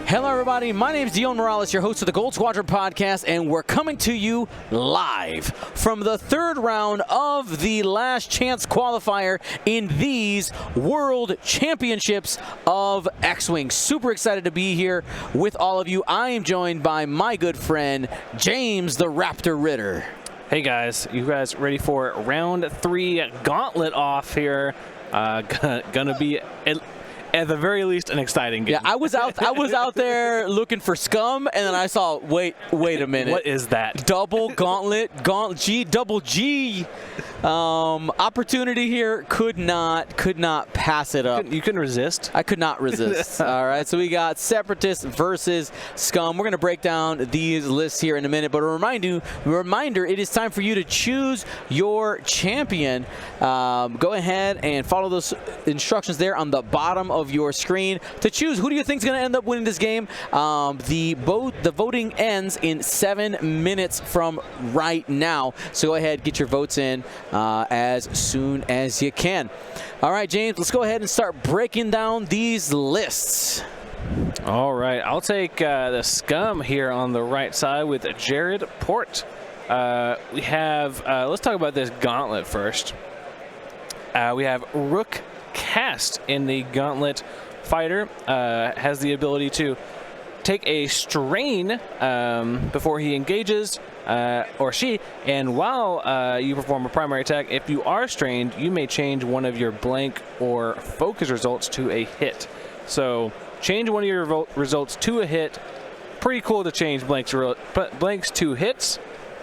Hello, everybody. My name is Dion Morales, your host of the Gold Squadron podcast, and we're coming to you live from the third round of the last chance qualifier in these World Championships of X-Wing. Super excited to be here with all of you. I am joined by my good friend, James the Raptor Ritter. Hey guys, you guys ready for round 3 gauntlet off here? Gonna be at the very least an exciting game. Yeah, I was out there looking for scum, and then I saw wait a minute. What is that? Double gauntlet, double G. Opportunity here, could not pass it up. You couldn't resist? I could not resist. All right, so we got Separatists versus Scum. We're going to break down these lists here in a minute, but a reminder, it is time for you to choose your champion. Go ahead and follow those instructions there on the bottom of your screen to choose who do you think is going to end up winning this game. The voting ends in 7 minutes from right now, so go ahead, get your votes in as soon as you can. All right, James, let's go ahead and start breaking down these lists. All right, I'll take the Scum here on the right side with Jared Port. We have, let's talk about this gauntlet first. We have Rook Cast in the gauntlet fighter. Has the ability to take a strain before he engages, or she, and while you perform a primary attack, if you are strained, you may change one of your blank or focus results to a hit. So change one of your results to a hit. Pretty cool to change blanks to hits,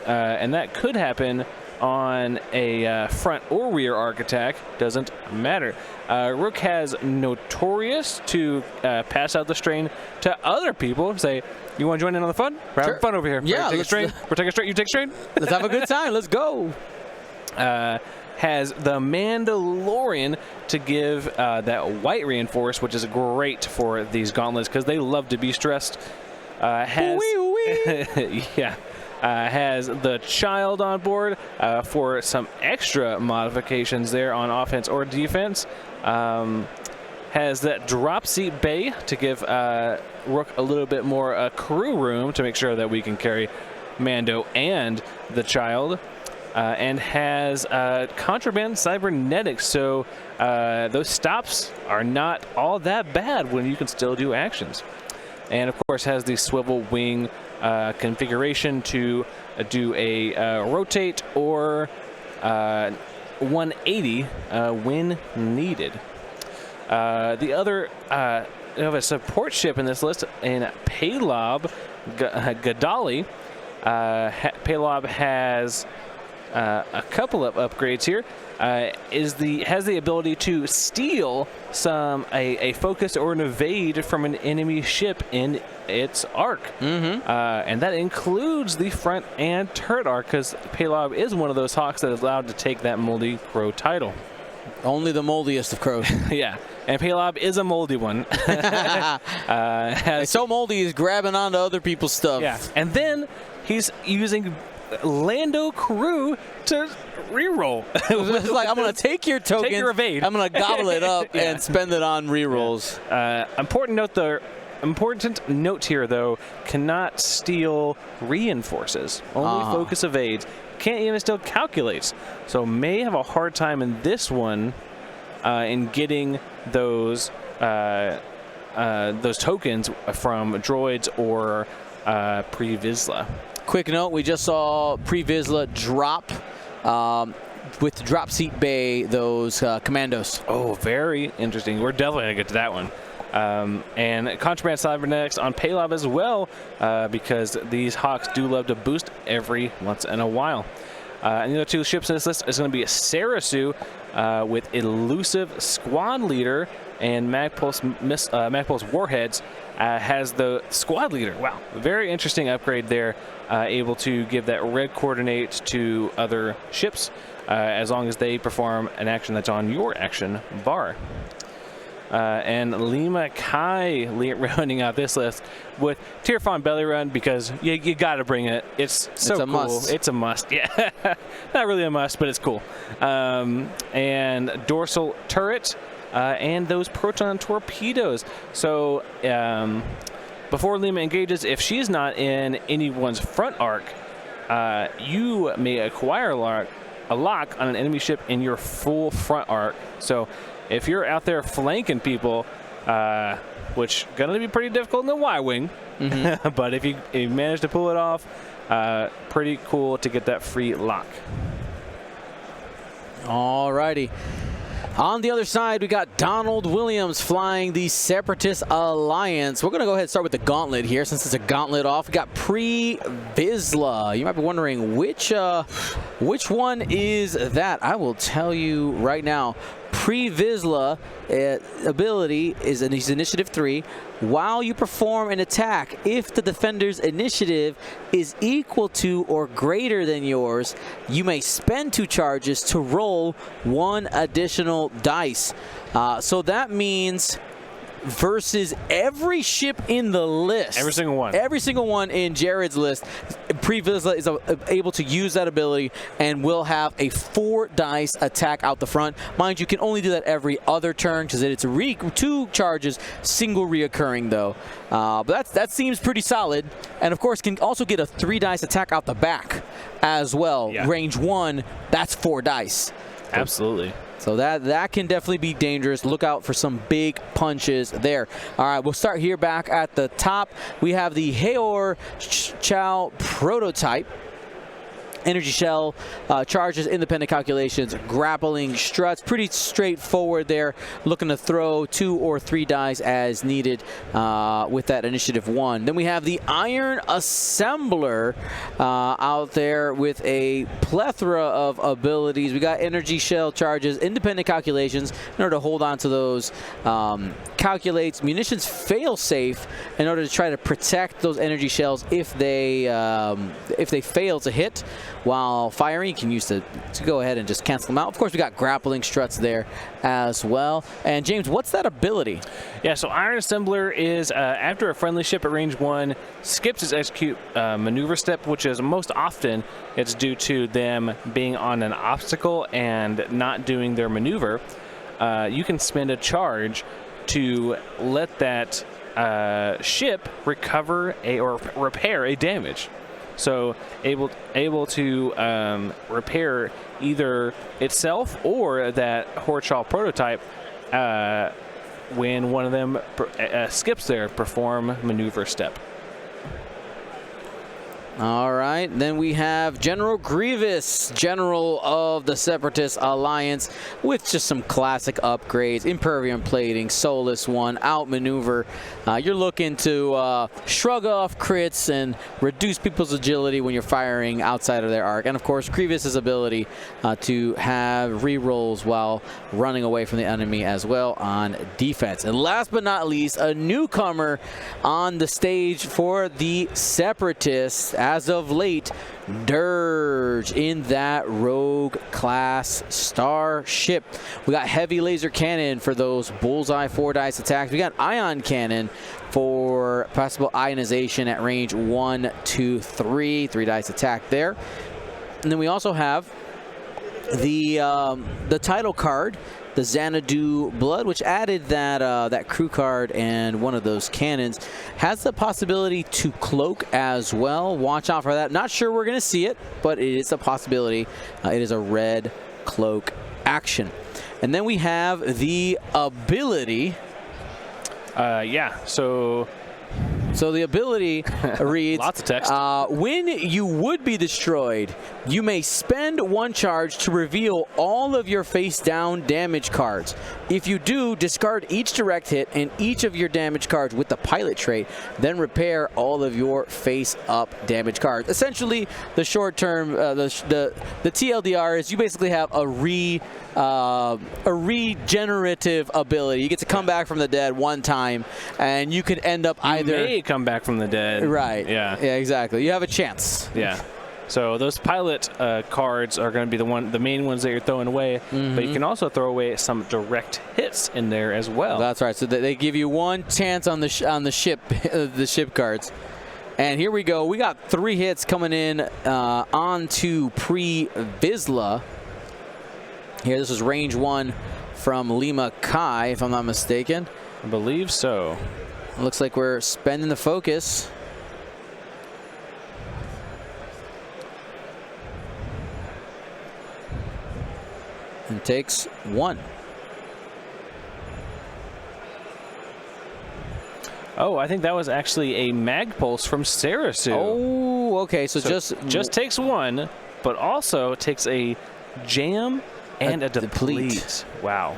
and that could happen on a front or rear arc attack. Doesn't matter. Rook has Notorious to pass out the strain to other people. Say, you want to join in on the fun? We're having fun over here. Yeah, take a strain. We're taking a strain. You take a strain. Let's have a good time. Let's go. Has the Mandalorian to give that white reinforce, which is great for these gauntlets because they love to be stressed. Has yeah. Has the Child on board for some extra modifications there on offense or defense. Has that Drop Seat Bay to give Rook a little bit more crew room to make sure that we can carry Mando and the Child. And has Contraband Cybernetics, so those stops are not all that bad when you can still do actions. And of course has the Swivel Wing configuration to do a rotate or 180 when needed. The other we have a support ship in this list in Paylob Gadali. Paylob has a couple of upgrades here. Has the ability to steal a focus or an evade from an enemy ship in its arc, and that includes the front and turret arc, because Paylob is one of those hawks that is allowed to take that moldy crow title. Only the moldiest of crows. Yeah, and Paylob is a moldy one. It's so moldy he's grabbing onto other people's stuff. Yeah, and then he's using Lando crew to reroll. It's like, I'm going to take your token, take your evade. I'm going to gobble it up and spend it on rerolls. Important note here, though, cannot steal reinforces. Only focus evades. Can't even steal calculates. So may have a hard time in this one in getting those tokens from droids or Pre-Vizsla. Quick note, we just saw Pre-Vizsla drop with the Drop Seat Bay those commandos. Oh, very interesting. We're definitely going to get to that one. And Contraband Cybernetics on Paylob as well, because these hawks do love to boost every once in a while. And the other two ships in this list is going to be a Sarasu with Elusive Squad Leader and Magpulse Warheads. Has the Squad Leader. Wow, very interesting upgrade there. Able to give that red coordinate to other ships as long as they perform an action that's on your action bar. And Lima Kai running out this list with Tirfon Belly Run, because you got to bring it. It's so cool. Must. It's a must. Yeah, not really a must, but it's cool. And Dorsal Turret and those Proton Torpedoes. So before Lima engages, if she's not in anyone's front arc, you may acquire a lock on an enemy ship in your full front arc. So if you're out there flanking people, which gonna be pretty difficult in the Y-wing, but if you manage to pull it off, pretty cool to get that free lock. Alrighty. On the other side, we got Donald Williams flying the Separatist Alliance. We're going to go ahead and start with the gauntlet here, since it's a gauntlet off. We got Pre Vizsla. You might be wondering which one is that. I will tell you right now. Pre Vizsla ability is initiative 3. While you perform an attack, if the defender's initiative is equal to or greater than yours, you may spend 2 charges to roll 1 additional dice. So that means versus every ship in the list. Every single one. Every single one in Jared's list. Pre Vizsla is able to use that ability and will have a 4 dice attack out the front. Mind you, can only do that every other turn because it's 2 charges, single reoccurring though. But that seems pretty solid. And of course, can also get a 3 dice attack out the back as well. Yeah. Range 1, that's 4 dice. Absolutely. So that can definitely be dangerous. Look out for some big punches there. All right, we'll start here back at the top. We have the Heor Chow prototype. Energy shell, charges, independent calculations, grappling struts. Pretty straightforward there. Looking to throw 2 or 3 dice as needed with that initiative 1. Then we have the Iron Assembler out there with a plethora of abilities. We got energy shell charges, independent calculations in order to hold on to those. Calculates munitions fail safe in order to try to protect those energy shells if they fail to hit. While firing, you can use to go ahead and just cancel them out. Of course, we got grappling struts there as well. And James, what's that ability? Yeah, so Iron Assembler is after a friendly ship at range 1 skips its execute maneuver step, which is most often it's due to them being on an obstacle and not doing their maneuver. You can spend a charge to let that ship recover or repair a damage. So able to repair either itself or that Horchal prototype when one of them skips their perform maneuver step. All right, then we have General Grievous, General of the Separatist Alliance, with just some classic upgrades: Impervium plating, Soulless 1, outmaneuver. You're looking to shrug off crits and reduce people's agility when you're firing outside of their arc. And of course, Grievous's ability to have rerolls while running away from the enemy as well on defense. And last but not least, a newcomer on the stage for the Separatists as of late, Dirge in that Rogue class starship. We got heavy laser cannon for those bullseye 4 dice attacks. We got ion cannon for possible ionization at range 1, 2, 3. 3 dice attack there. And then we also have the title card, the Xanadu Blood, which added that crew card and one of those cannons. Has the possibility to cloak as well. Watch out for that. Not sure we're going to see it, but it is a possibility. It is a red cloak action. And then we have the ability. Yeah, so the ability reads, lots of text. When you would be destroyed, you may spend 1 charge to reveal all of your face-down damage cards. If you do, discard each direct hit and each of your damage cards with the pilot trait, then repair all of your face-up damage cards. Essentially, the short-term, the TLDR is you basically have a regenerative ability. You get to come back from the dead 1 time, and you could end up either... You may come back from the dead. Right. Yeah. Yeah, exactly. You have a chance. Yeah. So those pilot cards are going to be the main ones that you're throwing away, but you can also throw away some direct hits in there as well. That's right. So they give you 1 chance on the ship, the ship cards. And here we go. We got 3 hits coming in onto Pre Vizsla. Here, this is range 1 from Lima Kai, if I'm not mistaken. I believe so. Looks like we're spending the focus. And takes 1. Oh, I think that was actually a mag pulse from Sarasu. Oh, okay. So just takes 1, but also takes a jam and a deplete. Wow.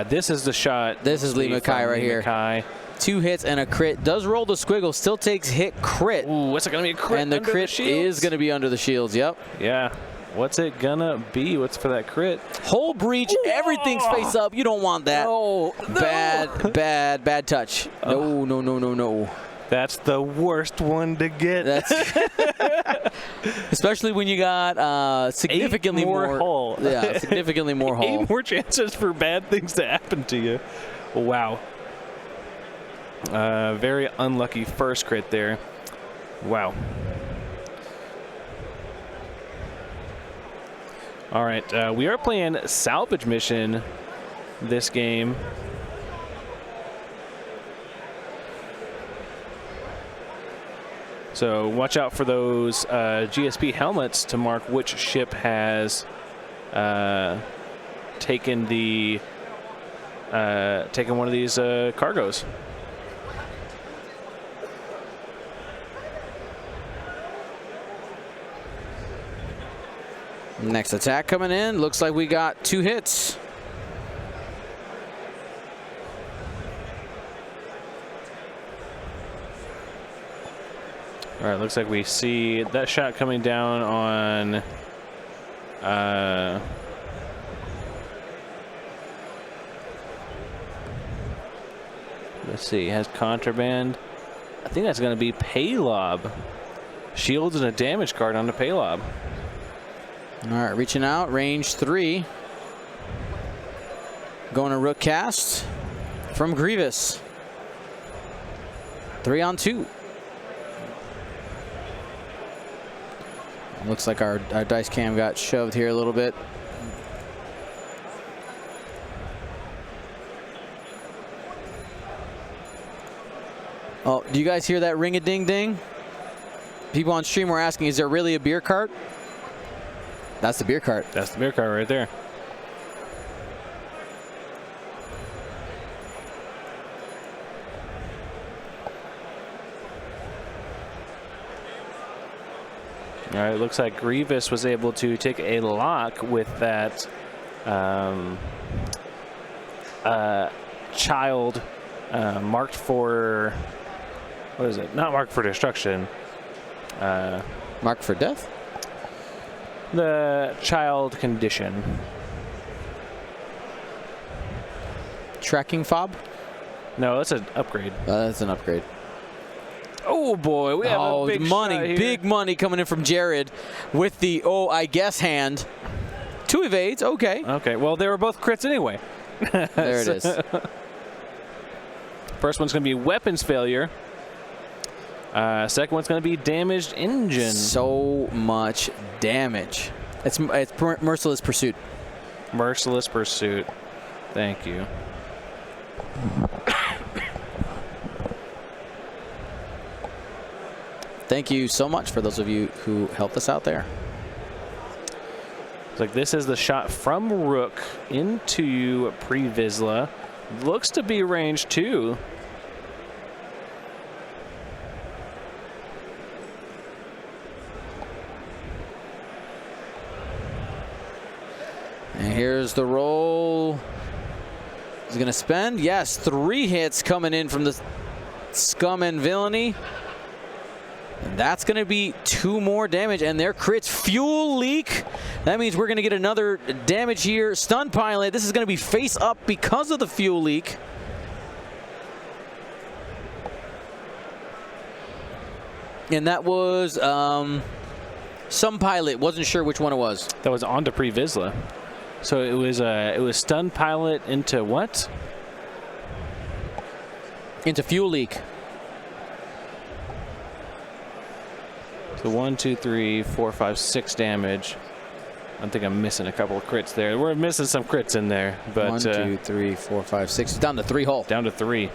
This is the shot. This is Lee Mackay right here. Mackay. 2 hits and a crit. Does roll the squiggle. Still takes hit crit. Ooh, what's it going to be? A crit? And the crit is going to be under the shields. Yep. Yeah. What's it gonna be? What's for that crit? Whole breach. Whoa. Everything's face up. You don't want that. No. Bad touch. No. That's the worst one to get. That's especially when you got significantly 8 more hull. Yeah, significantly more hull. 8 more chances for bad things to happen to you. Wow. Very unlucky first crit there. Wow. All right, we are playing salvage mission this game. So watch out for those GSP helmets to mark which ship has taken one of these cargoes. Next attack coming in. Looks like we got 2 hits. All right, looks like we see that shot coming down on let's see, has contraband. I think that's going to be Paylob. Shields and a damage card on the Paylob. All right, reaching out, range 3. Going to rook cast from Grievous. 3 on 2. Looks like our dice cam got shoved here a little bit. Oh, do you guys hear that ring-a-ding-ding? People on stream were asking, is there really a beer cart? That's the beer cart. That's the beer cart right there. All right, looks like Grievous was able to take a lock with that child marked for, what is it? Not marked for destruction. Marked for death? The child condition. Tracking fob? No, that's an upgrade. That's an upgrade. Oh boy, we have a big money, shot here. big money coming in from Jared with the, I guess hand. 2 evades, okay. Okay, well, they were both crits anyway. There it is. First one's going to be weapons failure. Second one's going to be damaged engine. So much damage. It's Merciless Pursuit. Merciless Pursuit. Thank you. Thank you so much for those of you who helped us out there. It's like this is the shot from Rook into Pre-Vizsla. Looks to be range 2. And here's the roll. Is he going to spend? Yes, 3 hits coming in from the Scum and Villainy. And that's going to be 2 more damage, and their crits. Fuel leak. That means we're going to get another damage here. Stun pilot. This is going to be face up because of the fuel leak. And that was some pilot. Wasn't sure which one it was. That was on to Pre-Vizsla. So it was stun pilot into what? Into fuel leak. So 1, 2, 3, 4, 5, 6 damage. I think I'm missing a couple of crits there. We're missing some crits in there, but 1, 2, 3, 4, 5, 6. Down to 3 hull. Down to 3.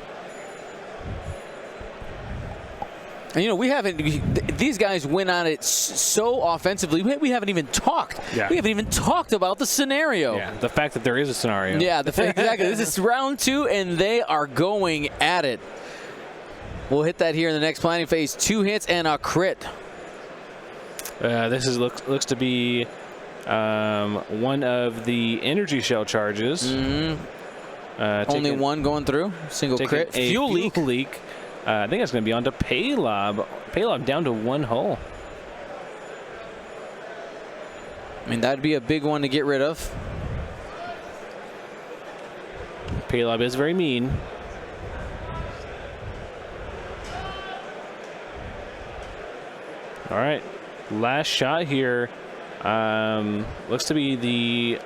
And, you know, we haven't, these guys went on it so offensively. We haven't even talked. Yeah. We haven't even talked about the scenario. Yeah, the fact that there is a scenario. Yeah, exactly. This is round 2, and they are going at it. We'll hit that here in the next planning phase. 2 hits and a crit. This looks to be one of the energy shell charges. Only one going through. Single crit. Fuel leak. I think it's going to be on to Paylob. Paylob down to 1 hull. I mean, that'd be a big one to get rid of. Paylob is very mean. All right, last shot here. Looks to be the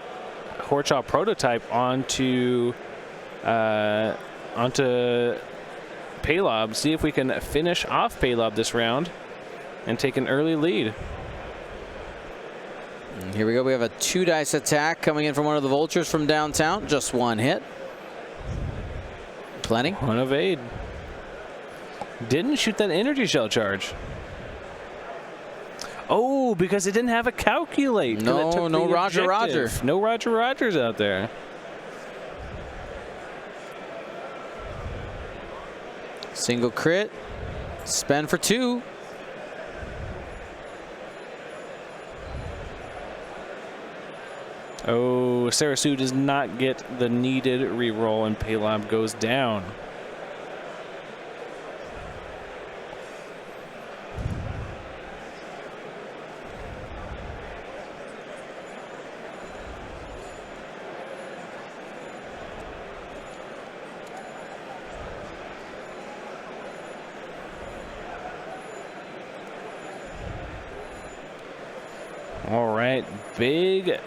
Horchaw prototype onto Paylob. See if we can finish off Paylob this round and take an early lead. And here we go. We have a 2-dice attack coming in from one of the vultures from downtown. Just 1 hit. Plenty. 1 of 8. Didn't shoot that energy shell charge. Oh, because it didn't have a calculate. No Roger. No Roger Rogers out there. Single crit. Spend for 2. Oh, Sarasu does not get the needed reroll, and Paylob goes down. All right, big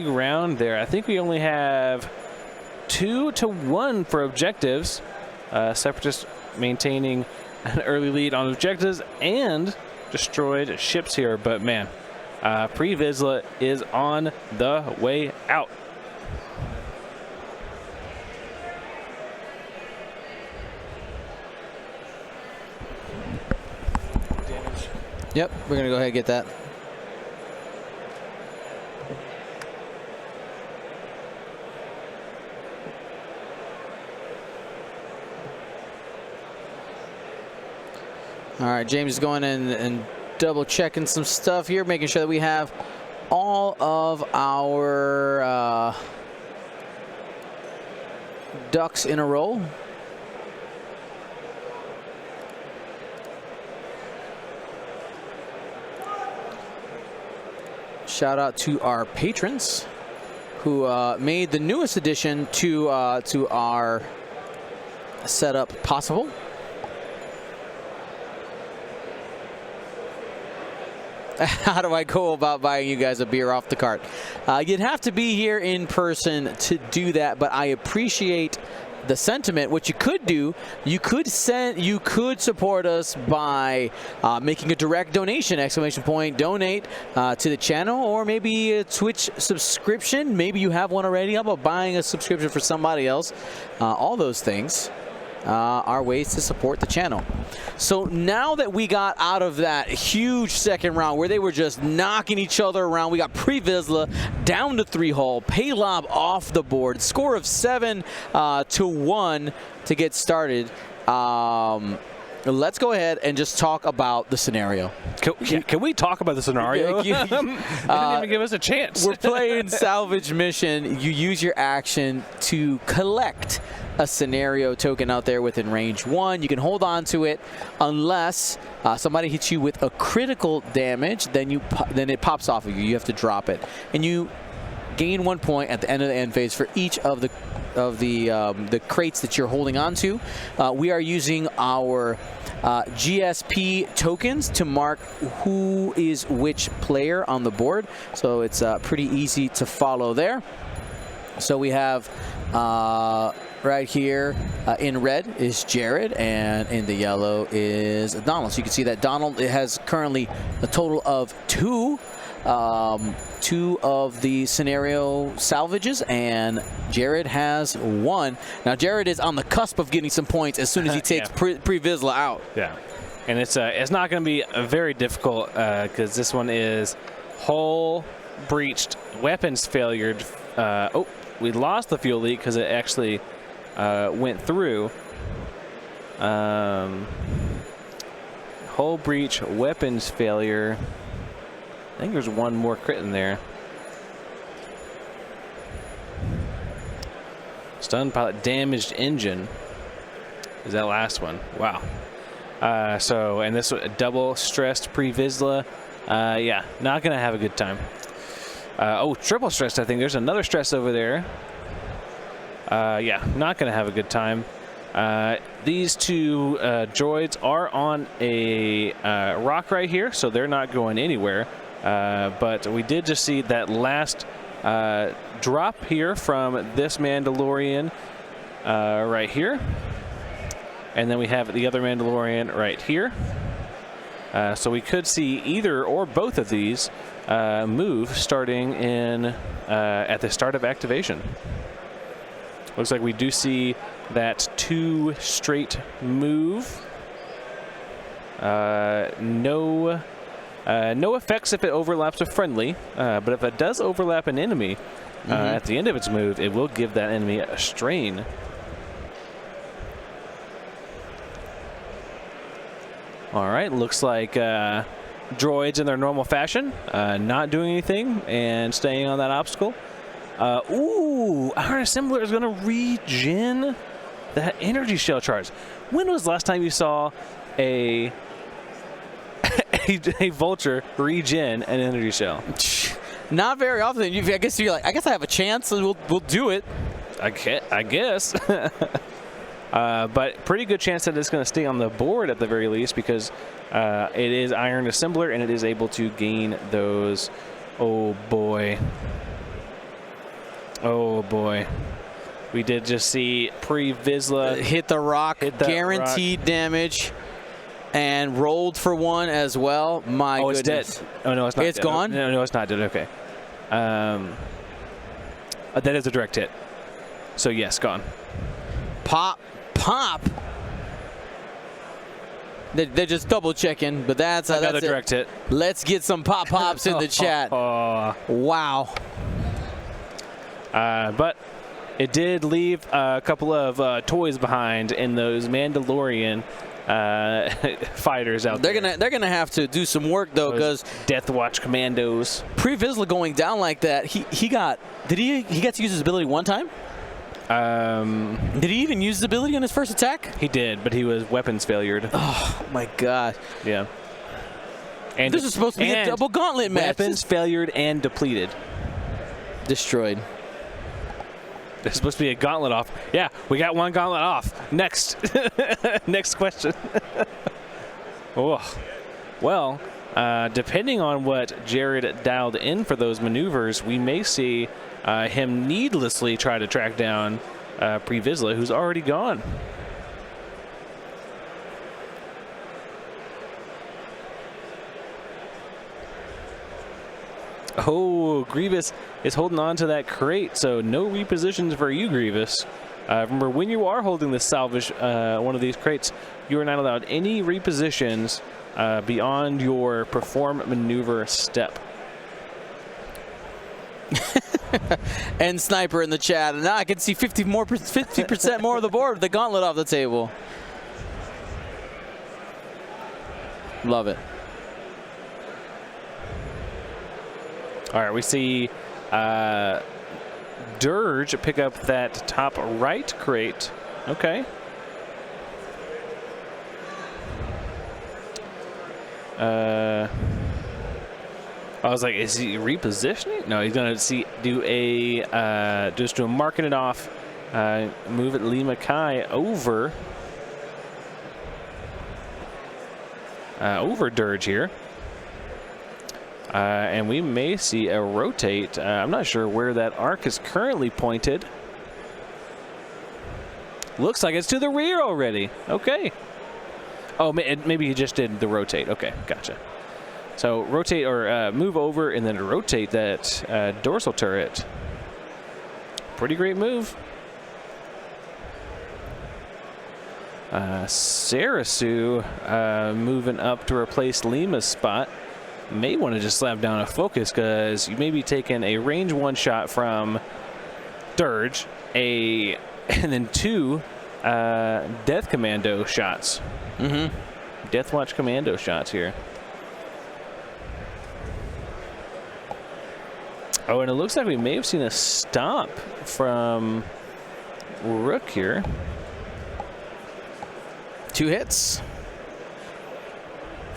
round there. I think we only have 2-1 for objectives. Separatists maintaining an early lead on objectives and destroyed ships here. But man, Pre-Vizsla is on the way out. Yep, we're gonna go ahead and get that. All right, James is going in and double checking some stuff here, making sure that we have all of our ducks in a row. Shout out to our patrons who made the newest addition to our setup possible. How do I go about buying you guys a beer off the cart? You'd have to be here in person to do that, but I appreciate the sentiment. What you could do, you could support us by making a direct donation, ! Donate to the channel, or maybe a Twitch subscription. Maybe you have one already. How about buying a subscription for somebody else? All those things are ways to support the channel. So now that we got out of that huge second round where they were just knocking each other around, we got Pre-Vizsla down to 3 hull, Paylob off the board, score of 7-1 to get started. Let's go ahead and just talk about the scenario. Can we talk about the scenario? You didn't even give us a chance. We're playing Salvage Mission. You use your action to collect a scenario token out there within range 1. You can hold on to it unless somebody hits you with a critical damage. Then it pops off of you. You have to drop it, and you gain 1 point at the end of the end phase for each of the crates that you're holding on to. We are using our GSP tokens to mark who is which player on the board, so it's pretty easy to follow there. So we have right here in red is Jared, and in the yellow is Donald. So you can see that Donald has currently a total of 2 of the scenario salvages, and Jared has 1. Now Jared is on the cusp of getting some points as soon as he takes Pre-Vizsla out. Yeah. And it's not going to be very difficult because this one is hull breached, weapons failure. Oh, we lost the fuel leak because it actually went through. Hull breach, weapons failure. I think there's one more crit in there. Stun pilot, damaged engine. Is that last one? Wow. And this double stressed pre-Vizsla. Yeah, not gonna have a good time. Oh, triple stressed. I think there's another stress over there. Yeah, not gonna have a good time. These two droids are on a rock right here, so they're not going anywhere. But we did just see that last drop here from this Mandalorian right here. And then we have the other Mandalorian right here. So we could see either or both of these move starting in at the start of activation. Looks like we do see that 2 straight move. No effects if it overlaps a friendly, but if it does overlap an enemy at the end of its move, it will give that enemy a strain. All right, looks like droids in their normal fashion, not doing anything and staying on that obstacle. Ooh, our assembler is going to regen that energy shell charge. When was the last time you saw a vulture regen an energy shell? Not very often. I guess you're like, I guess I have a chance, and we'll do it. I guess. But pretty good chance that it's going to stay on the board at the very least, because it is iron assembler and it is able to gain those. Oh boy. Oh boy. We did just see pre-Vizsla hit the rock, guaranteed damage, and rolled for one as well. My goodness. It's dead. Oh no, it's not. It's dead. gone? No, it's not dead. Okay. That is a direct hit. So yes, gone. Pop. They're just double checking, but that's another direct hit. Let's get some pops in the chat. Wow. But it did leave a couple of toys behind in those Mandalorian fighters out there. They're gonna have to do some work though, because Death Watch commandos. Pre-Vizsla going down like that, he got to use his ability one time? Did he even use his ability on his first attack? He did, but he was weapons failured. Oh my god. Yeah. And this is supposed to be a double gauntlet match. Weapons failured and depleted. Destroyed. This is supposed to be a gauntlet off. Yeah, we got one gauntlet off. Next. Next question. Oh. Well, depending on what Jared dialed in for those maneuvers, we may see him needlessly try to track down pre-Vizsla, who's already gone. Oh, Grievous is holding on to that crate, so no repositions for you, Grievous. Remember, when you are holding this salvage, one of these crates, you are not allowed any repositions beyond your perform maneuver step. And Sniper in the chat, and now I can see 50% more of the board with the gauntlet off the table. Love it. All right, we see Dirge pick up that top right crate. Okay. I was like, is he repositioning? No, he's gonna do a marking it off, move it Lima Kai over Dirge here. And we may see a rotate. I'm not sure where that arc is currently pointed. Looks like it's to the rear already. Okay. Oh, maybe he just did the rotate. Okay, gotcha. So rotate or move over and then rotate that dorsal turret. Pretty great move. Sarasu moving up to replace Lima's spot. May want to just slap down a focus because you may be taking a range 1 shot from Dirge, and then 2 Death Commando shots. Death Watch Commando shots here. Oh, and it looks like we may have seen a stomp from Rook here. 2 hits.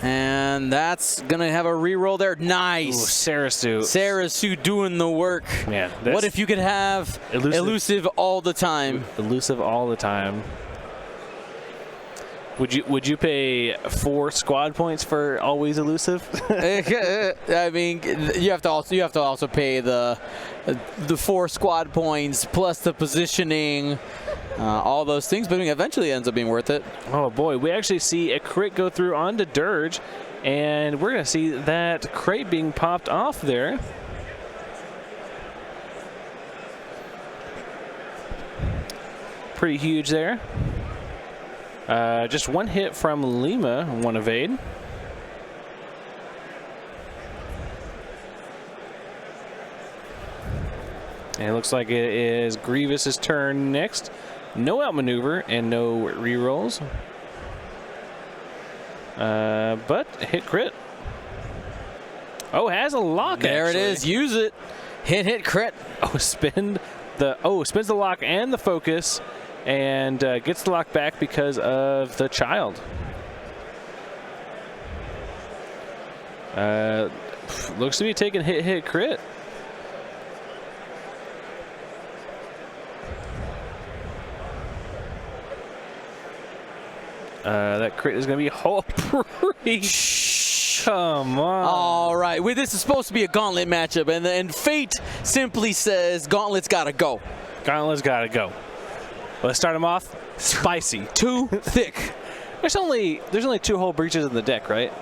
And that's going to have a reroll there. Nice. Ooh, Sarasu. Sarasu doing the work. Man, what if you could have elusive all the time? Elusive all the time. Would you pay 4 squad points for always elusive? I mean, you have to also pay the 4 squad points plus the positioning. All those things, but eventually it ends up being worth it. Oh boy, we actually see a crate go through onto Dirge, and we're going to see that crate being popped off there. Pretty huge there. Just 1 hit from Lima, 1 evade. And it looks like it is Grievous's turn next. No outmaneuver and no rerolls. But hit crit. Oh, has a lock. There actually. It is. Use it. Hit crit. Oh, spins the lock and the focus, and gets the lock back because of the child. Looks to be taking hit crit. That crit is going to be Come on. All right. Well, this is supposed to be a gauntlet matchup, and fate simply says Gauntlet's got to go. Gauntlet's got to go. Let's start him off spicy. Too thick. There's only 2 hull breaches in the deck, right?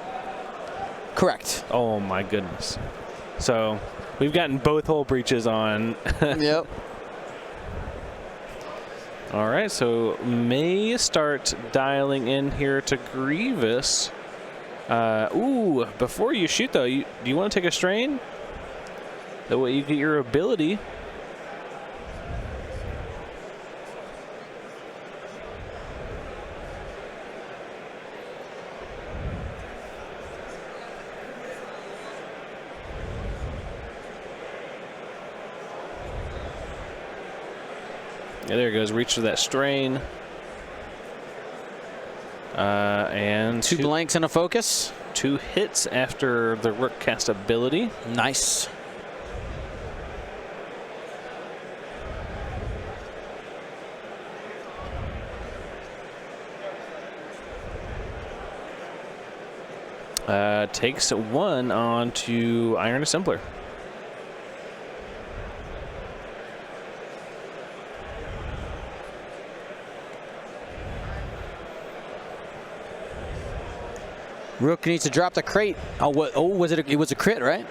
Correct. Oh my goodness. So we've gotten both hull breaches on. Yep. All right, so may start dialing in here to Grievous. Ooh, before you shoot though, do you want to take a strain? That way you get your ability. Yeah, there it goes. Reach for that strain. And 2 blanks and a focus. 2 hits after the Rook cast ability. Nice. Takes 1 on to Iron Assembler. Rook needs to drop the crate. Oh, what? Oh, was it? It was a crit, right?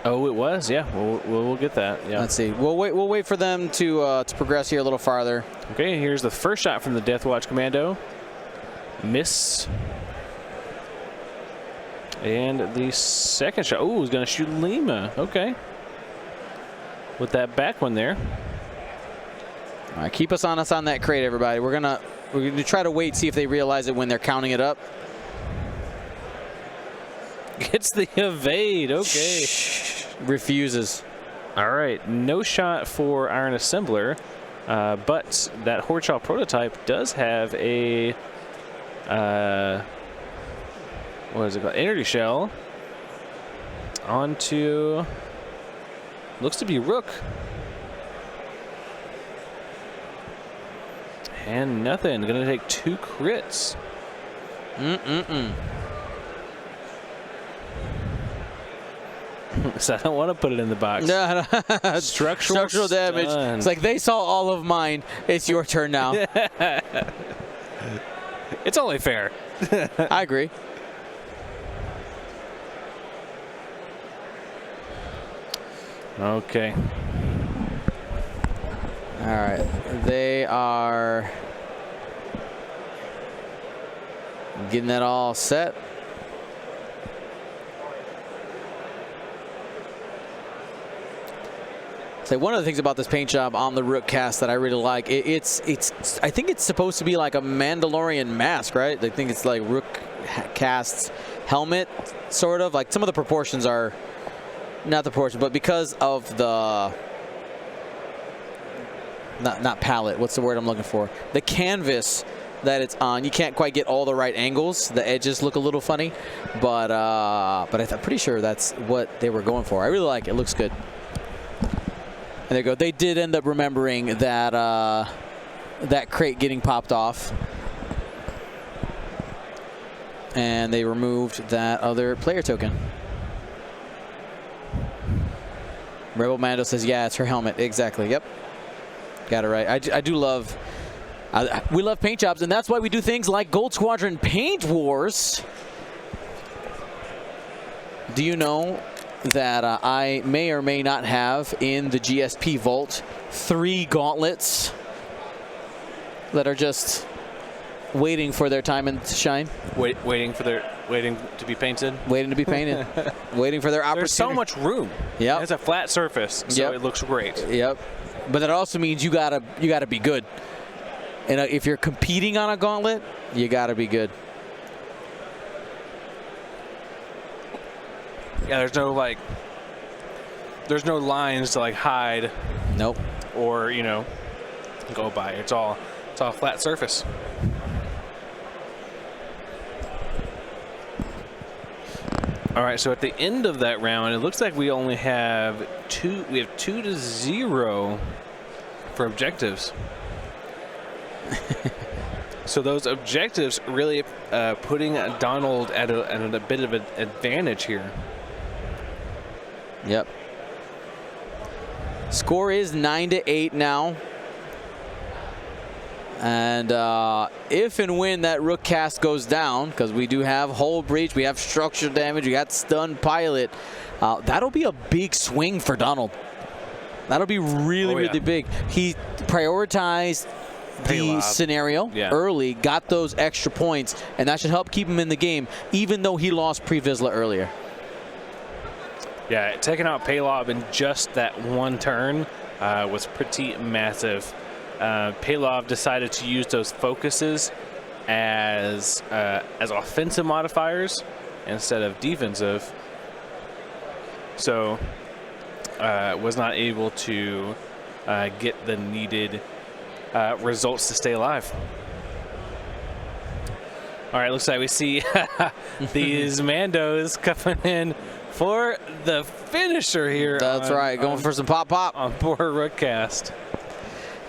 Oh, it was. Yeah, we'll get that. Yeah. Let's see. We'll wait for them to progress here a little farther. Okay, here's the first shot from the Death Watch Commando. Miss. And the second shot. Oh, he's going to shoot Lima. Okay. With that back one there. All right, keep us on that crate, everybody. We're gonna try to wait, see if they realize it when they're counting it up. Gets the evade. Okay. Refuses. All right. No shot for Iron Assembler, but that Horchal prototype does have a what is it called? Energy shell onto looks to be Rook. And nothing. Gonna take 2 crits. So I don't want to put it in the box. No. Structural damage. Stun. It's like they saw all of mine. It's your turn now. It's only fair. I agree. Okay. All right. They are Getting that all set. So one of the things about this paint job on the Rook cast that I really like, I think it's supposed to be like a Mandalorian mask, right? I think it's like Rook cast's helmet, sort of. Like some of the proportions are not the proportion, but because of the not palette, what's the word I'm looking for? The canvas that it's on, you can't quite get all the right angles. The edges look a little funny, but I'm pretty sure that's what they were going for. I really like it. It looks good. And there you go. They did end up remembering that that crate getting popped off, and they removed that other player token. Rebel Mando says, "Yeah, it's her helmet." Exactly. Yep. Got it right. I do love. We love paint jobs, and that's why we do things like Gold Squadron Paint Wars. Do you know that I may or may not have in the GSP vault 3 gauntlets that are just waiting for their time and to shine? Waiting to be painted. Waiting to be painted. Waiting for their opportunity. There's so much room. Yeah. It's a flat surface, so it looks great. Yep. But that also means you gotta be good. And if you're competing on a gauntlet, you gotta be good. Yeah, there's no lines to like hide. Nope. Or go by. It's all flat surface. All right, so at the end of that round, it looks like we only have 2. We have 2-0 for objectives. So those objectives really putting Donald at a bit of an advantage here. Yep. Score is 9-8 now. And if and when that Rook cast goes down, because we do have hull breach, we have structural damage, we got stunned pilot, that'll be a big swing for Donald. That'll be really big. He prioritized the scenario early, got those extra points, and that should help keep him in the game, even though he lost Pre-Vizsla earlier. Yeah, taking out Paylob in just that one turn was pretty massive. Paylob decided to use those focuses as offensive modifiers instead of defensive, so was not able to get the needed results to stay alive. All right, looks like we see these Mandos coming in for the finisher here. That's right, going for some pop on board Rookcast.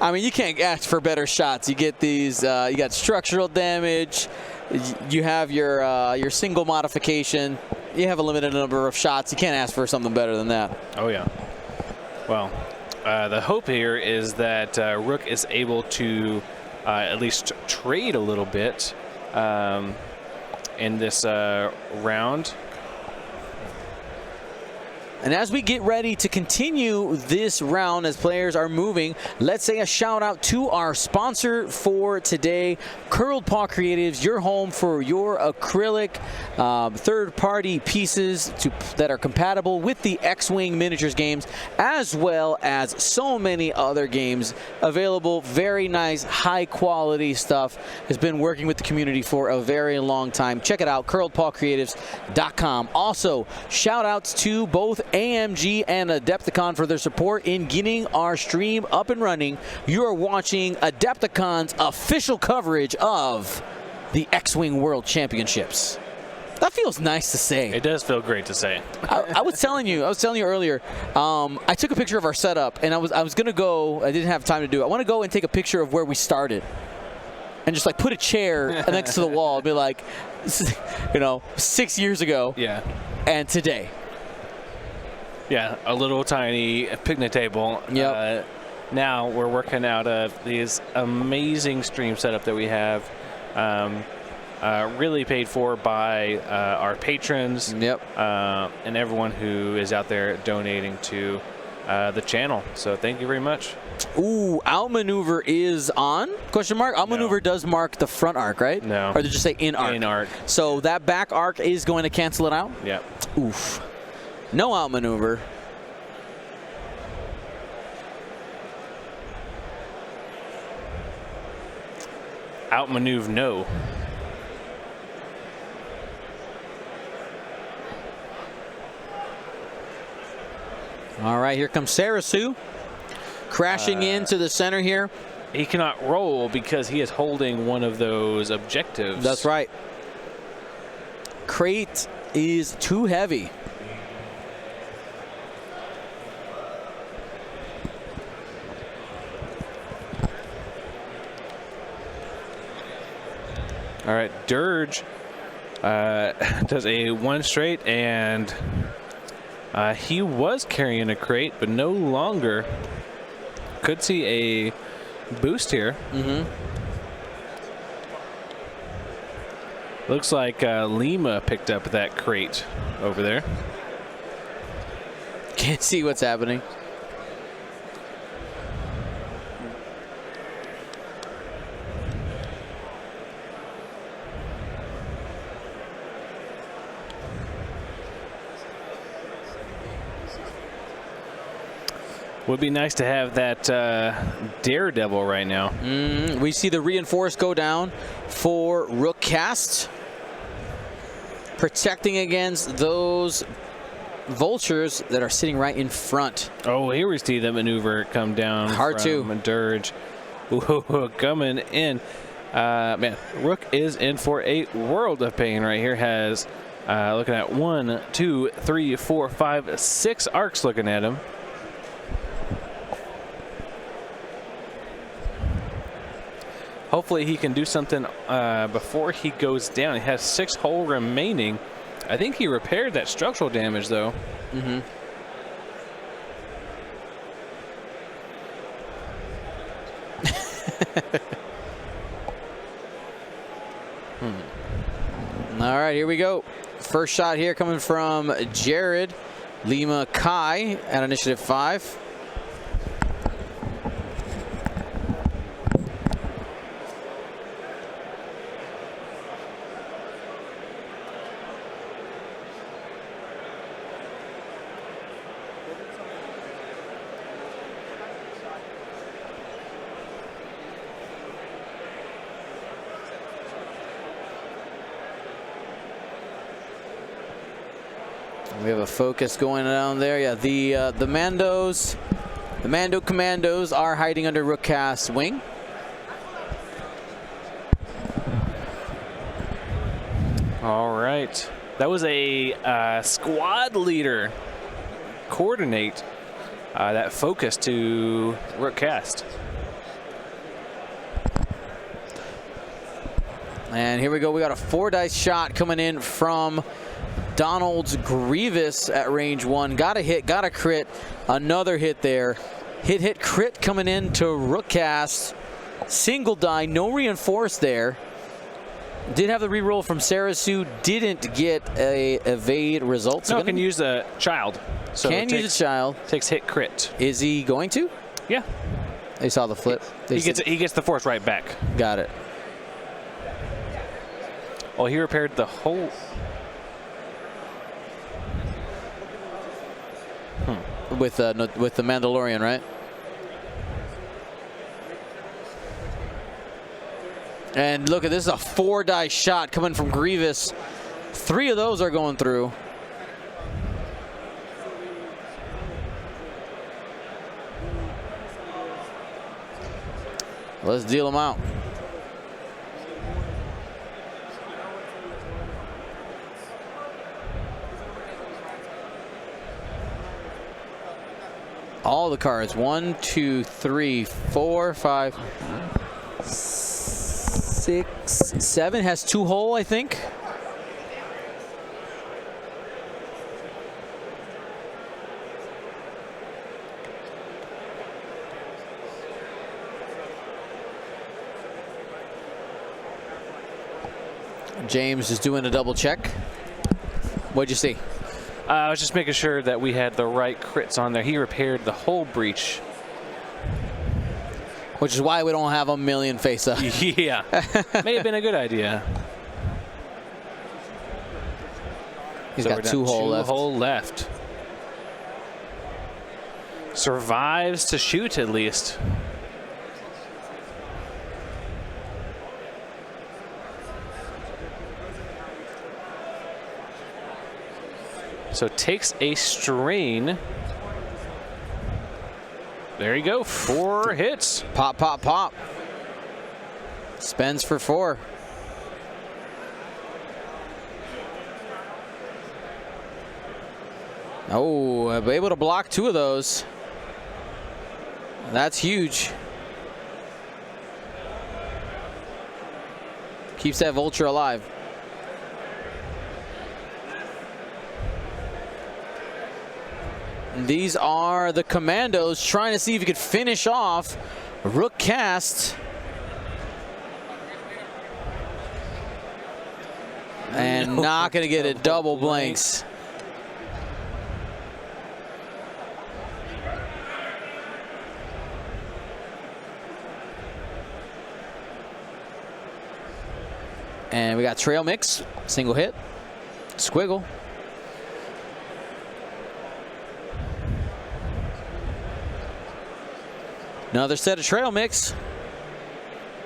I mean, you can't ask for better shots. You get these. You got structural damage. You have your single modification. You have a limited number of shots. You can't ask for something better than that. Oh yeah. Well, the hope here is that Rook is able to at least trade a little bit in this round. And as we get ready to continue this round, as players are moving, let's say a shout out to our sponsor for today, Curled Paw Creatives, your home for your acrylic third-party pieces that are compatible with the X-Wing miniatures games, as well as so many other games available. Very nice, high-quality stuff. Has been working with the community for a very long time. Check it out, curledpawcreatives.com. Also, shout outs to both AMG and Adepticon for their support in getting our stream up and running. You are watching Adepticon's official coverage of the X-Wing World Championships. That feels nice to say. It does feel great to say. I was telling you earlier, I took a picture of our setup, and I was gonna go, I didn't have time to do it. I want to go and take a picture of where we started and just like put a chair next to the wall and be like, 6 years ago and today. Yeah, a little tiny picnic table. Yep. Now we're working out of these amazing stream setup that we have. Really paid for by our patrons. Yep. And everyone who is out there donating to the channel. So thank you very much. Ooh, outmaneuver is on? Question mark? Outmaneuver does mark the front arc, right? No. Or did you say in arc? In arc. So that back arc is going to cancel it out? Yep. Oof. No outmaneuver. Outmaneuver, no. All right, here comes Sarasu. Crashing into the center here. He cannot roll because he is holding one of those objectives. That's right. Crate is too heavy. All right, Dirge does a 1 straight, and he was carrying a crate, but no longer. Could see a boost here. Looks like Lima picked up that crate over there. Can't see what's happening. Would be nice to have that Daredevil right now. We see the reinforce go down for Rookcast, protecting against those vultures that are sitting right in front. Oh, here we see the maneuver come down. Hard to. Dirge. Ooh, coming in. Man, Rook is in for a world of pain right here. Has looking at 1, 2, 3, 4, 5, 6 arcs looking at him. Hopefully he can do something before he goes down. He has 6 hull remaining. I think he repaired that structural damage, though. All right, here we go. First shot here coming from Jared. Lima Kai at initiative 5. We have a focus going down there. Yeah, the Mando Commandos are hiding under Rookcast's wing. All right. That was a squad leader coordinate that focus to Rookcast. And here we go. We got a 4-dice shot coming in from Donald's Grievous at range 1. Got a hit, got a crit, another hit there. Hit, crit coming in to Rookcast. Single die, no reinforce there. Did have the reroll from Sarasu, didn't get a evade result. So no, can use a child. So can use a child. Takes hit crit. Is he going to? Yeah. They saw the flip. He gets the force right back. Got it. Oh, he repaired the whole. With the Mandalorian, right? And look at this, is a 4-die shot coming from Grievous. 3 of those are going through. Let's deal them out. All the cards. 1, 2, 3, 4, 5, 6, 7. Has 2 hull, I think. James is doing a double check. What'd you see? I was just making sure that we had the right crits on there. He repaired the whole breach. Which is why we don't have a million face-up. Yeah. May have been a good idea. He's got two hole left. Survives to shoot at least. So takes a strain. There you go, 4 hits. Pop, pop, pop. Spends for 4. Oh, able to block 2 of those. That's huge. Keeps that vulture alive. These are the commandos trying to see if you could finish off Rook Cast. And not going to get it. Double blanks. And we got Trail Mix. Single hit. Squiggle. Another set of Trail Mix.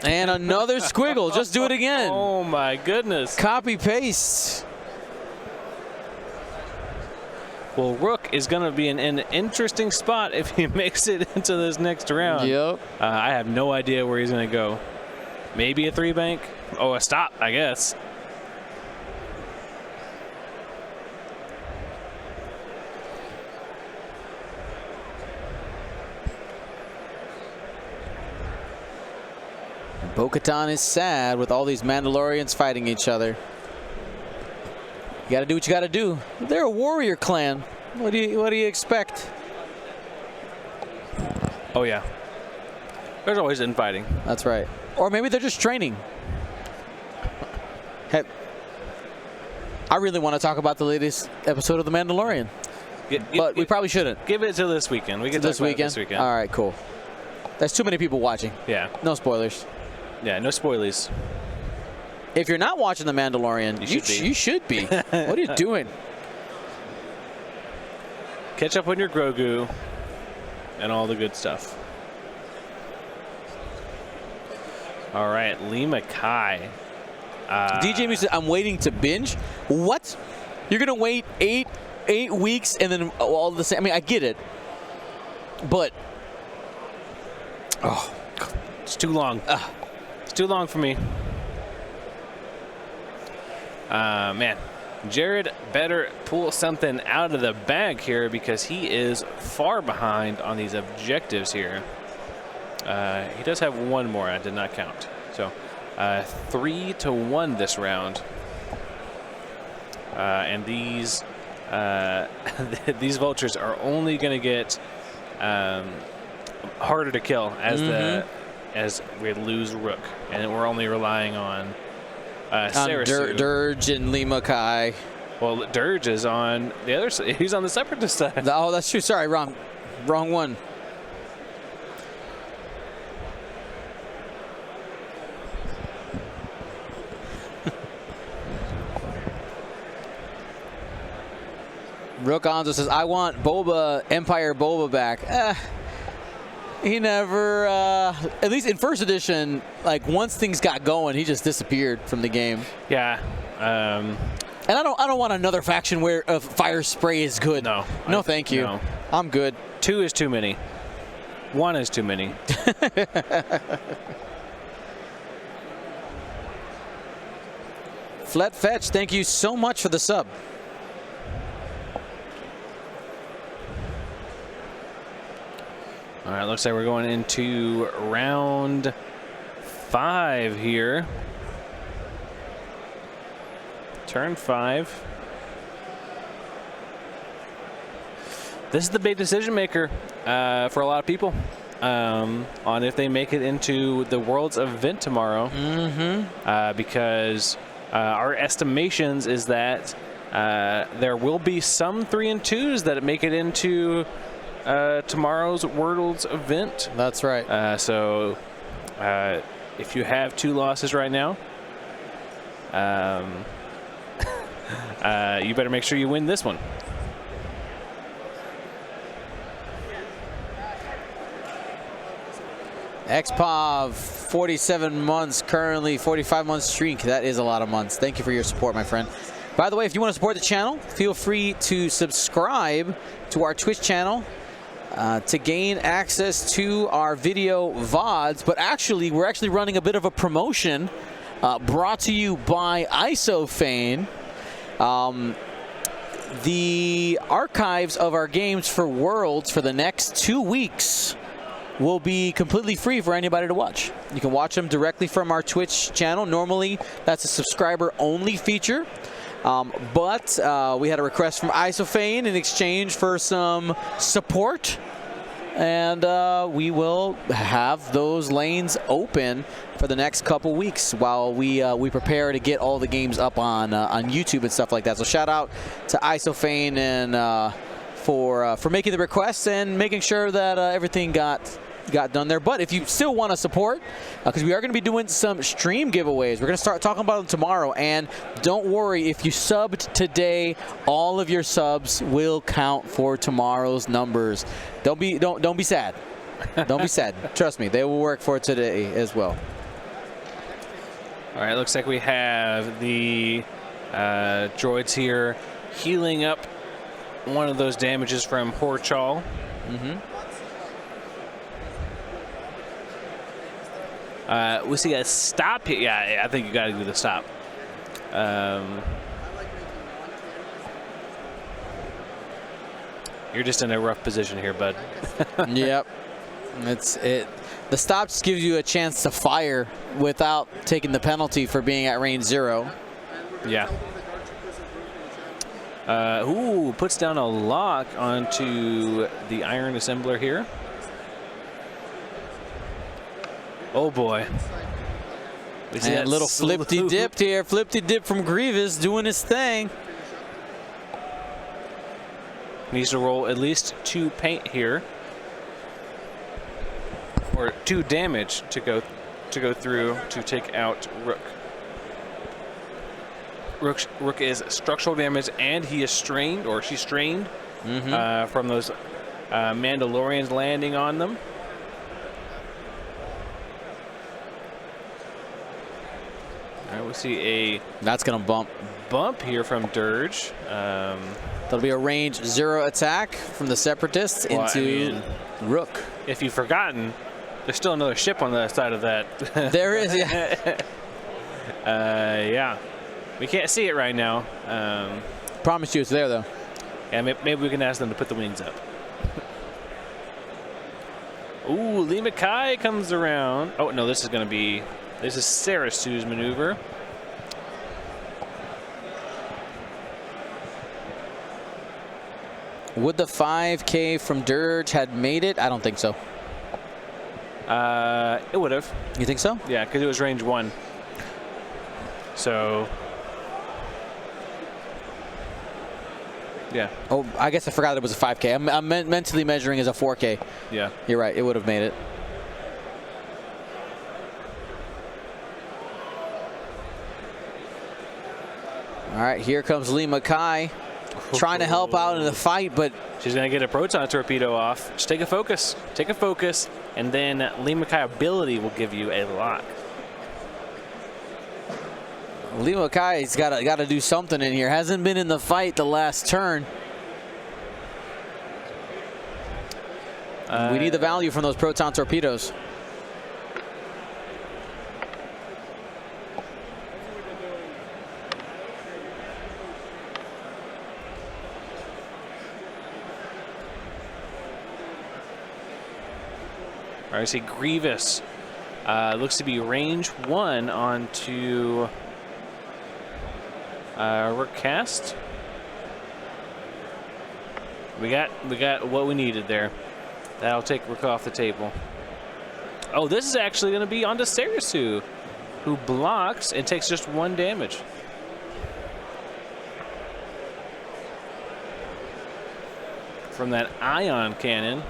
And another Squiggle. Just do it again. Oh my goodness. Copy paste. Well, Rook is going to be in an interesting spot if he makes it into this next round. Yep. I have no idea where he's going to go. Maybe a 3-bank. Oh, a stop, I guess. Bo-Katan is sad with all these Mandalorians fighting each other. You got to do what you got to do. They're a warrior clan. What do you expect? Oh yeah. There's always infighting. That's right. Or maybe they're just training. Hey, I really want to talk about the latest episode of The Mandalorian, but we probably shouldn't. Give it till this weekend. We can talk about it this weekend. All right, cool. There's too many people watching. Yeah. No spoilers. Yeah, no spoilies. If you're not watching The Mandalorian, you should be. What are you doing? Catch up on your Grogu and all the good stuff. All right, Lima Kai. DJ said, I'm waiting to binge. What? You're going to wait eight weeks and then all the same? I mean, I get it. But, oh, it's too long. It's too long for me. Man, Jared better pull something out of the bag here because he is far behind on these objectives here. He does have one more. I did not count. So 3-1 this round. And these these vultures are only going to get harder to kill as we lose Rook, and we're only relying on Dirge and Lima Kai. Well, Dirge is on the other side. He's on the Separatist side. Oh, that's true. Sorry, wrong one. Rook Anzo says, I want Boba, Empire Boba back. He never, at least in first edition, like once things got going, he just disappeared from the game. Yeah. And I don't want another faction where fire spray is good. No. No, thank you. No. I'm good. 2 is too many. 1 is too many. Flet Fetch, thank you so much for the sub. All right, looks like we're going into round 5 here. Turn 5. This is the big decision maker for a lot of people on if they make it into the Worlds event tomorrow. Because our estimations is that There will be some 3 and 2s that make it into tomorrow's Wordles event. That's right. So if you have 2 losses right now, you better make sure you win this one. XPOV, 47 months, currently 45-month streak. That is a lot of months. Thank you for your support, my friend. By the way, if you want to support the channel, feel free to subscribe to our Twitch channel to gain access to our video VODs. But actually, we're actually running a bit of a promotion brought to you by Isofane. The archives of our games for Worlds for the next 2 weeks will be completely free for anybody to watch. You can watch them directly from our Twitch channel. Normally, that's a subscriber-only feature. But we had a request from Isofane in exchange for some support. And we will have those lanes open for the next couple weeks while we prepare to get all the games up on YouTube and stuff like that. So shout out to Isofane and for making the requests and making sure that everything got done there. But if you still want to support, because we are going to be doing some stream giveaways. We're going to start talking about them tomorrow. And don't worry, if you subbed today, all of your subs will count for tomorrow's numbers. Don't be sad. Don't be sad. Trust me, they will work for today as well. All right, looks like we have the droids here healing up one of those damages from Horchal. We see a stop here. Yeah, I think you got to do the stop. You're just in a rough position here, bud. Yep. The stop just gives you a chance to fire without taking the penalty for being at range 0. Yeah. Ooh, puts down a lock onto the iron assembler here. Oh boy. We see that little flippy dip here. Flippy dip from Grievous doing his thing. Needs to roll at least 2 paint here. Or 2 damage to go through to take out Rook. Rook is structural damage and he is strained, or she's strained from those Mandalorians landing on them. All right, we'll see a that's gonna bump here from Dirge. That'll be a range 0 attack from the Separatists into Rook. If you've forgotten, there's still another ship on the other side of that. There is, yeah. Yeah. We can't see it right now. Promise you it's there, though. Yeah, maybe we can ask them to put the wings up. Ooh, Lee Mackay comes around. Oh, no, this is Sarasu's maneuver. Would the 5K from Dirge had made it? I don't think so. It would have. You think so? Yeah, because it was range 1. So, yeah. Oh, I guess I forgot it was a 5K. I'm mentally measuring as a 4K. Yeah. You're right. It would have made it. All right, here comes Lee Mackay. Trying to help out in the fight, but she's going to get a proton torpedo off. Just take a focus. Take a focus, and then Lee Mackay ability will give you a lock. Lee Mackay's got to do something in here. Hasn't been in the fight the last turn. We need the value from those proton torpedoes. All right, I see Grievous. Looks to be range 1 onto Rook cast. We got what we needed there. That'll take Rook off the table. Oh, this is actually going to be onto Sarasu, who blocks and takes just 1 damage. from that ion cannon.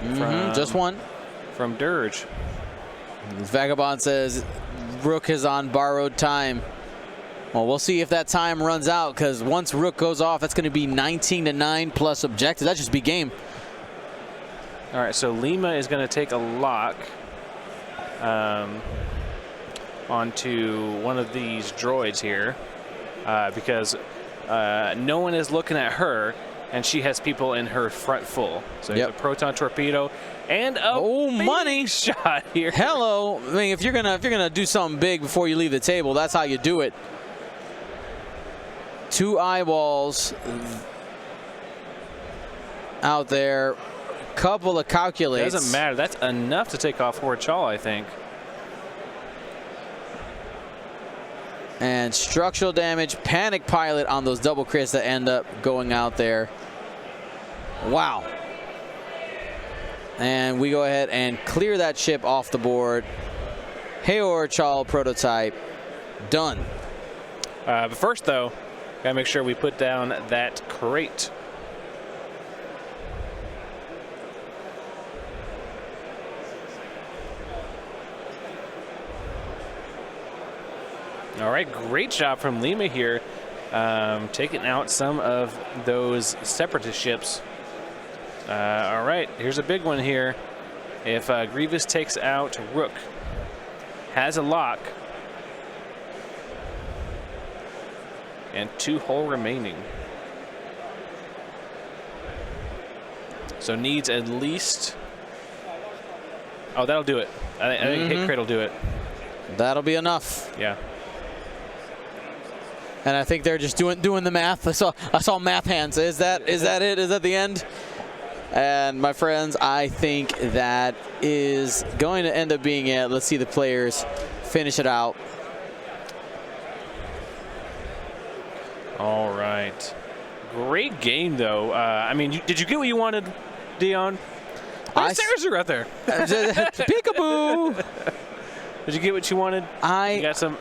Just one. From Dirge. Vagabond says Rook is on borrowed time. Well, we'll see if that time runs out, because once Rook goes off, that's going to be 19-9 plus objective. That just be game. All right, so Lima is going to take a lock onto one of these droids here because no one is looking at her, and she has people in her front full. So a proton torpedo and a money shot here. Hello. I mean, if you're gonna do something big before you leave the table, that's how you do it. 2 eyeballs out there. Couple of calculates. Doesn't matter. That's enough to take off Horchal, I think. And structural damage, panic pilot on those double crits that end up going out there. Wow. And we go ahead and clear that ship off the board. Hey, Horchal prototype done. But first, though, gotta make sure we put down that crate. All right, great job from Lima here, taking out some of those separatist ships. All right, here's a big one here. If Grievous takes out Rook, has a lock, and 2 hull remaining. So needs at least, oh, that'll do it. I think hit crate will do it. That'll be enough. Yeah. And I think they're just doing the math. I saw math hands. Is that it? Is that the end? And my friends, I think that is going to end up being it. Let's see the players finish it out. All right. Great game, though. I mean, did you get what you wanted, Dion? There's Sarah out there. Peekaboo. Did you get what you wanted? You got some.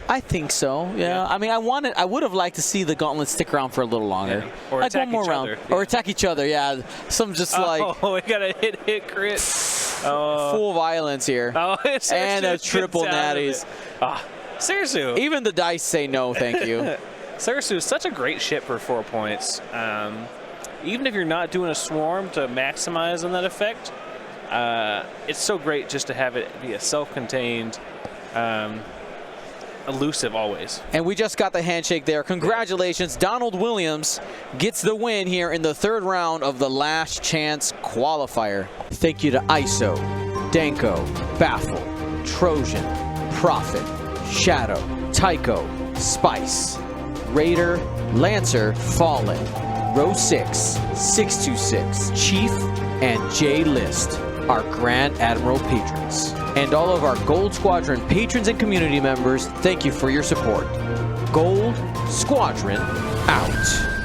I think so. Yeah. I mean, I would have liked to see the gauntlet stick around for a little longer. Yeah. Or like attack one more each round. other. Or attack each other. Yeah. Some just like. Oh, we got a hit crit. Full violence here. Oh, and a triple natties. Sarasu. Even the dice say no, thank you. Sarasu is such a great ship for 4 points. Even if you're not doing a swarm to maximize on that effect, it's so great just to have it be a self-contained, elusive always. And we just got the handshake there. Congratulations, Donald Williams gets the win here in the 3rd round of the Last Chance Qualifier. Thank you to ISO, Danko, Baffle, Trojan, Prophet, Shadow, Tycho, Spice, Raider, Lancer, Fallen, Row 6, 626, Chief, and J List, our Grand Admiral patrons. And all of our Gold Squadron patrons and community members, thank you for your support. Gold Squadron out.